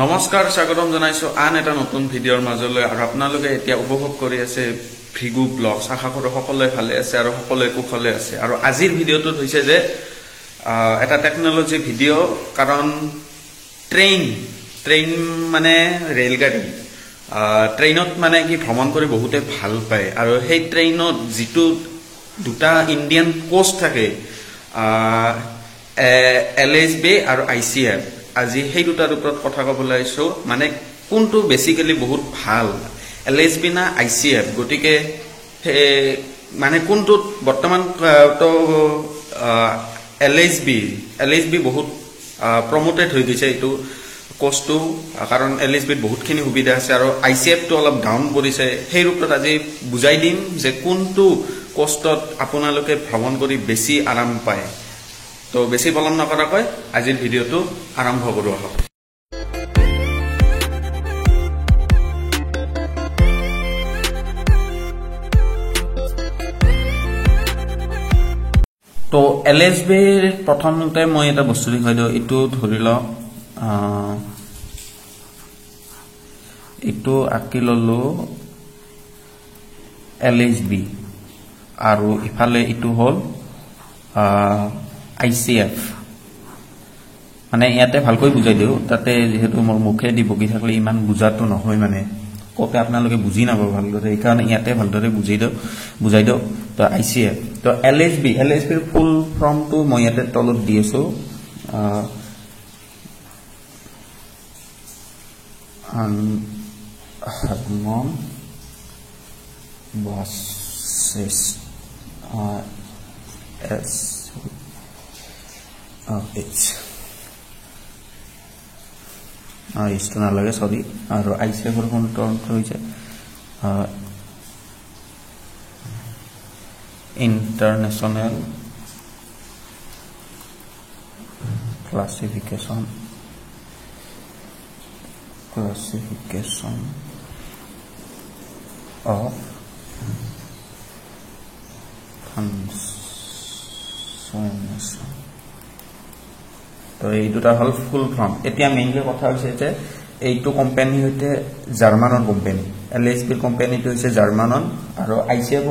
নমস্কাৰ স্বাগতম জনাইছো আন এটা নতুন ভিডিঅ'ৰ মাজলৈ আৰু আপোনালোকে এতিয়া উপভোগ কৰি আছে ভিগু ব্লগছ আশা কৰো সকলোৱে ভালে আছে আৰু সকলোৱে কুশলে আছে আৰু আজিৰ ভিডিঅ'টোত হৈছে যে এটা টেকনলজি ভিডিঅ' কাৰণ ট্ৰেইন মানে ৰেলগাড়ী ট্ৰেইনত মানে কি ভ্ৰমণ কৰি বহুতে ভাল পায় আৰু সেই ট্ৰেইনত যিটো দুটা ইণ্ডিয়ান কোষ্ট থাকে LHB আৰু ICF আজি সেই দুটাৰ ওপৰত কথা ক'বলৈ আইছো মানে কোনটো বেসিক্যালি বহুত ভাল LHB না ICF গটিকে মানে কোনটো বৰ্তমান তো LHB বহুত প্ৰমোটেড হৈ গৈছে এটো কোষ্টটো কাৰণ LHB বহুতখিনি সুবিধা আছে আৰু ICF তো অলপ ডাউন কৰিছে সেই ৰূপত আজি বুজাই দিম যে কোনটো কোষ্টত আপোনালোকে ভ্ৰমণ কৰি বেছি আৰাম পায় তো বেছি পলম নকৰাকৈ আজিৰ ভিডিঅ'টো আৰম্ভ কৰো আহক তো LHB প্ৰথমতে মই এটা বস্তু দেখাই দিও ইটো ধৰিল ইটো আকি ললো LHB আৰু ইফালে ইটো হল ICF মানে ইয়াতে ভালকৈ বুজাই দিও তাতে যেহেতু মোৰ মুখে দি বগি থাকলে ইমান বুজাটো নহয় মানে কোতে আপোনালোকে বুজি নাপাব ভালদৰে এই কাৰণে ইয়াতে ভালদৰে বুজাই দিও তো ICF তো LHB ৰ ফুল ফৰ্ম টো মই ইয়াতে তলত দি আছো Harmon buses it's isto na lage sorry aru ICF er kon turn hoyche international classification of consumption তো এই দুটা হল ফুল ফর্ম এতিয়া মেইনলি কথা হৈছে যে এইটো কোম্পানি হইতে জাৰ্মানৰ কোম্পানি LHB কোম্পানিটো হৈছে জাৰ্মানৰ আৰু ICF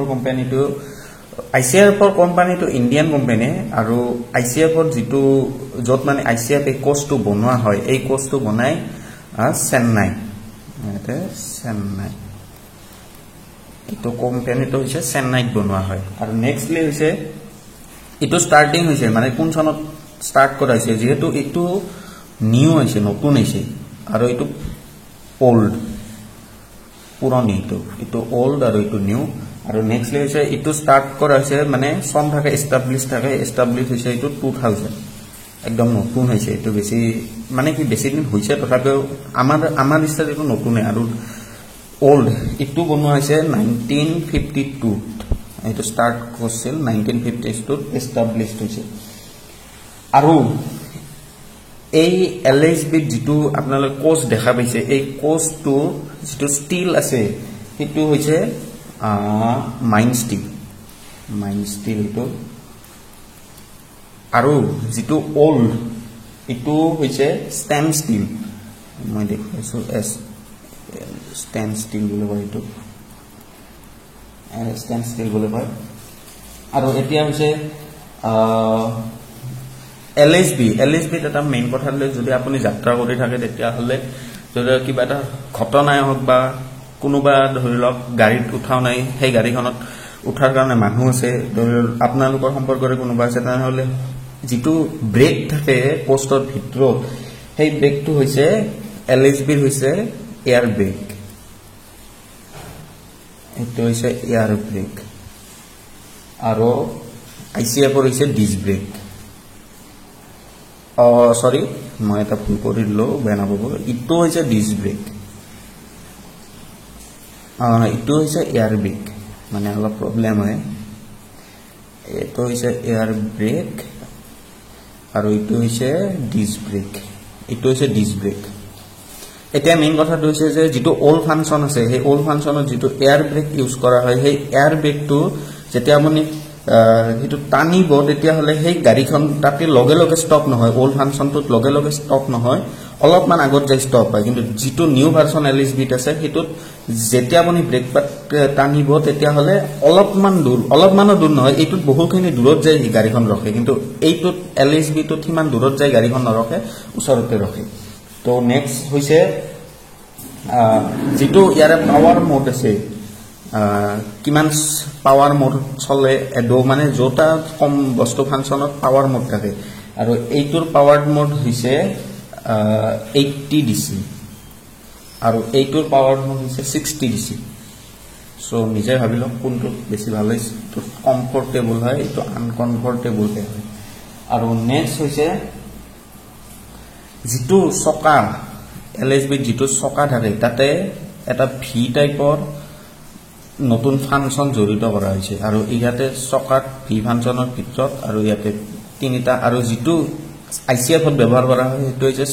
ৰ কোম্পানিটো ইন্ডিয়ান কোম্পানি আৰু ICF ৰ যেটো যত মানে ICF এই কোষ্টটো বনোৱা হয় এই কোষ্টটো বনাই চেন্নাই এইটো কোম্পানিটো হৈছে চেন্নাইত বনোৱা হয় আৰু নেক্সটলি হৈছে ইটো স্টাৰ্টিং হৈছে মানে কোন চনত স্টাৰ্ট কৰা হৈছে যেহেতু এটো নিউ হৈছে নতুন হৈছে আৰু এটো ওল্ড পুৰণি এটো ওল্ড আৰু এটো নিউ আৰু নেক্সটলি হৈছে এটো স্টাৰ্ট কৰা হৈছে মানে সম থাকে এস্টাবলিশ হৈছে এটো 2000 একদম নতুন হৈছে এটো বেছি মানে কি বেছি দিন হৈছে তথাপিও আমাৰ ইচ্ছা এটো নতুন আৰু ওল্ড এটো বনোৱা হৈছে 1952 এটো স্টাৰ্ট কৰিছিল 1952 এস্টাবলিশ হৈছে আৰু এই LHB যেটো আপোনালোকে কোষ্ট দেখা পাইছে এই কোষ্টটো যেটো ষ্টীল আছে হেতু হৈছে মাইন ষ্টীল তো আৰু যেটো ওল্ড এটো হৈছে স্টেম ষ্টীল মই দেখাইছো স্টেম ষ্টীল বুলি কয় এটো স্টেম ষ্টীল বুলি কয় আৰু এতিয়া হৈছে LHB এটা মেইন কথা হলে যদি আপুনি যাত্ৰা কৰি থাকে তেতিয়া হলে যদি কিবা এটা ঘটনাই হোক বা কোনোবা ধৰিলক গাড়ীত উঠাও নাই সেই গাড়ীখনত উঠাৰ কাৰণে মানুহ আছে আপোনালোকৰ সম্পৰ্কৰে কোনোবা আছে তাহলে যেটো ব্ৰেক থাকে পোষ্টৰ ভিতৰত সেই ব্ৰেকটো হৈছে LHB হৈছে এয়াৰ ব্ৰেক এটো হৈছে এয়াৰ ব্ৰেক আৰু ICF হৈছে ডিস্ক ব্ৰেক সৰি মই এটা ভুল কৰি দিলো বেনা পাব ইটো হৈছে ডিস্ক ব্ৰেক ইটো হৈছে এয়াৰ ব্ৰেক মানে অলপ প্ৰবলেম হয় এটো হৈছে এয়াৰ ব্ৰেক আৰু ইটো হৈছে ডিস্ক ব্ৰেক এতিয়া মেইন কথাটো হৈছে যে যেটো অল ফাংচন আছে সেই অল ফাংচনত যেটো এয়াৰ ব্ৰেক ইউজ কৰা হয় সেই এয়াৰ ব্ৰেকটো যেতিয়া আপুনি সেইটো টানিব তেতিয়াহ'লে সেই গাড়ীখন তাতে লগে লগে ষ্টপ নহয়, অল্ড ফাংচনটোত লগে লগে ষ্টপ নহয়, অলপমান আগত যাই ষ্টপ হয়। কিন্তু যিটো নিউ ভাৰ্চন LSB-ত আছে সেইটোত যেতিয়া আপুনি ব্ৰেক পাত টানিব তেতিয়াহ'লে অলপমানো দূৰ নহয়, এইটোত বহুখিনি দূৰত যায় গাড়ীখন ৰখে। কিন্তু এইটোত LSB-টোত সিমান দূৰত যায় গাড়ীখন নৰখে, ওচৰতে ৰখে। তো নেক্সট হৈছে যিটো ইয়াৰে পাৱাৰ মোড আছে, কিমান পাৱাৰ মোড চলে মানে য'টা কম বস্তু ফাংচনত পাৱাৰ মোড থাকে, আৰু এইটোৰ পাৱাৰ মোড হৈছে 80 DC আৰু এইটোৰ পাৱাৰ মোড হৈছে 60 DC। সো নিজে ভাবি লওক কোনটো বেছি ভাল হয়, এইটো কমফৰ্টেবল হয়, এইটো আনকমফৰ্টেবল হয়। আৰু নেক্সট হৈছে যিটো চকা LSB যিটো চকা থাকে তাতে এটা ভি টাইপৰ নতুন ফাংচন জড়িত কৰা হৈছে, আৰু ইয়াতে চকাত ভি ফাংচনৰ ভিতৰত আৰু ইয়াতে তিনিটা, আৰু যিটো ICF-ত ব্যৱহাৰ কৰা হয় সেইটো হৈছে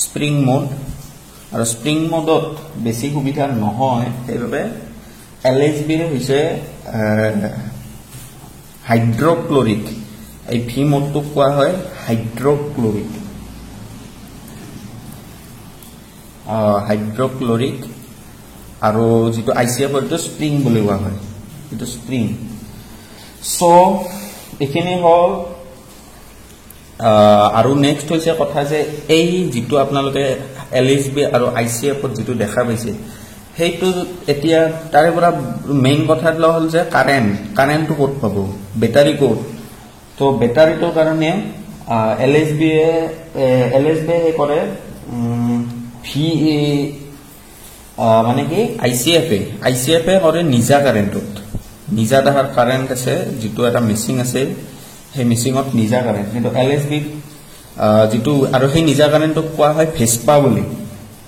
স্প্ৰিং মোড। আৰু স্প্ৰিং মোডত বেছি সুবিধা নহয়, সেইবাবে LSB হৈছে হাইড্ৰক্লৰিক, এই ভি মোডটোক কোৱা হয় হাইড্ৰক্লৰিক। আৰু যিটো ICF-ৰ স্প্ৰিং বুলি কোৱা হয়, এইটো স্প্ৰিং। সো এইখিনি হ'ল। আৰু নেক্সট হৈছে কথা যে এই যিটো আপোনালোকে LSB আৰু ICF-ত যিটো দেখা পাইছে সেইটো এতিয়া তাৰে পৰা মেইন কথাটো হ'ল যে কাৰেণ্টটো ক'ত পাব, বেটাৰী ক'ত। তো বেটাৰীটোৰ কাৰণে LSB কৰে মানে কি ICF-এ কৰে নিজা কাৰেণ্টত, নিজা দেখাৰ কাৰেণ্ট আছে, যিটো এটা মেচিন আছে সেই মেচিনত নিজা কাৰেণ্ট। কিন্তু LSB যিটো আৰু সেই নিজা কাৰেণ্টক কোৱা হয় ভেস্পা বুলি।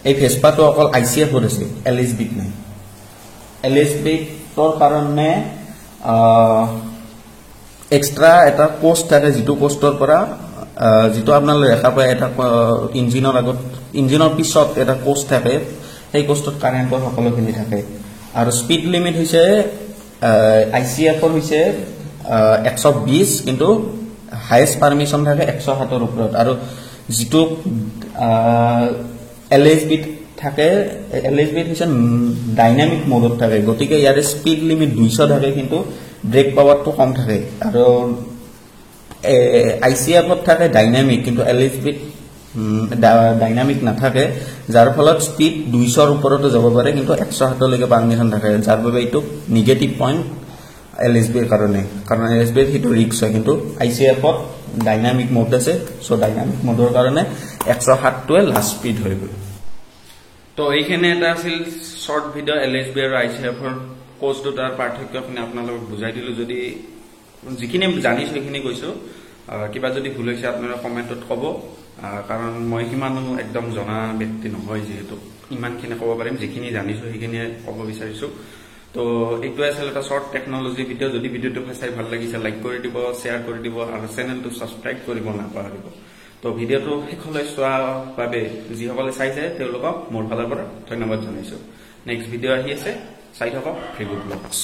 এই ভেস্পাটো অকল ICF-ত আছে, LSB-ত নাই। LSB-ৰ কাৰণে এক্সট্ৰা এটা পোষ্ট থাকে, যিটো পোষ্টৰ পৰা যিটো আপোনালোকে দেখা পায় এটা ইঞ্জিনৰ পিছত এটা পোষ্ট থাকে, সেই পোষ্টত কাৰেণ্টৰ সকলোখিনি থাকে। আৰু স্পীড লিমিট হৈছে ICF-ৰ হৈছে 120, কিন্তু হাইয়েষ্ট পাৰমিশ্যন থাকে 160-ৰ ওপৰত। আৰু যিটো LSB-ত থাকে, LSB-ত হৈছে ডাইনামিক মোডত থাকে, গতিকে ইয়াৰে স্পীড লিমিট 200 থাকে, কিন্তু ব্ৰেক পাৱাৰটো কম থাকে। আৰু ICF-ত থাকে ডাইনামিক, কিন্তু LSB-ত ডাইনামিক নাথাকে, যাৰ ফলত স্পীড 200-ৰ ওপৰতো যাব পাৰে, কিন্তু 160লৈকে পাৰমিশ্যন থাকে, যাৰ বাবে এইটো নিগেটিভ পইণ্ট LSB-ৰ কাৰণে, কাৰণ LSB-ৰ সেইটো ৰিক্স হয়। কিন্তু ICF-ত ডাইনামিক মোড আছে, সো ডাইনামিক মোডৰ কাৰণে 160টোৱে লাষ্ট স্পীড হৈ গ'ল। তো এইখিনি এটা আছিল শ্বৰ্ট ভিডিঅ' LSB আৰু ICF-ৰ কোৰ্চ দুটাৰ পাৰ্থক্যখিনি আপোনালোকক বুজাই দিলোঁ। যদি যিখিনি জানিছোঁ সেইখিনি কৈছোঁ, কিবা যদি ভুল হৈছে আপোনালোকে কমেণ্টত ক'ব, কাৰণ মই সিমানো একদম জনা ব্যক্তি নহয়, যিহেতু ইমানখিনি ক'ব পাৰিম, যিখিনি জানিছোঁ সেইখিনিয়ে ক'ব বিচাৰিছোঁ। তো এইটোৱে আছিল এটা শ্বৰ্ট টেকনলজি ভিডিঅ'। যদি ভিডিঅ'টো চাই ভাল লাগিছে লাইক কৰি দিব, শ্বেয়াৰ কৰি দিব, আৰু চেনেলটো ছাবস্ক্ৰাইব কৰিব নাপাহৰিব। তো ভিডিঅ'টো শেষলৈ চোৱাৰ বাবে যিসকলে চাইছে তেওঁলোকক মোৰ ফালৰ পৰা ধন্যবাদ জনাইছোঁ। নেক্সট ভিডিঅ' আহি আছে, চাই থাকক ভিগু ব্লগছ।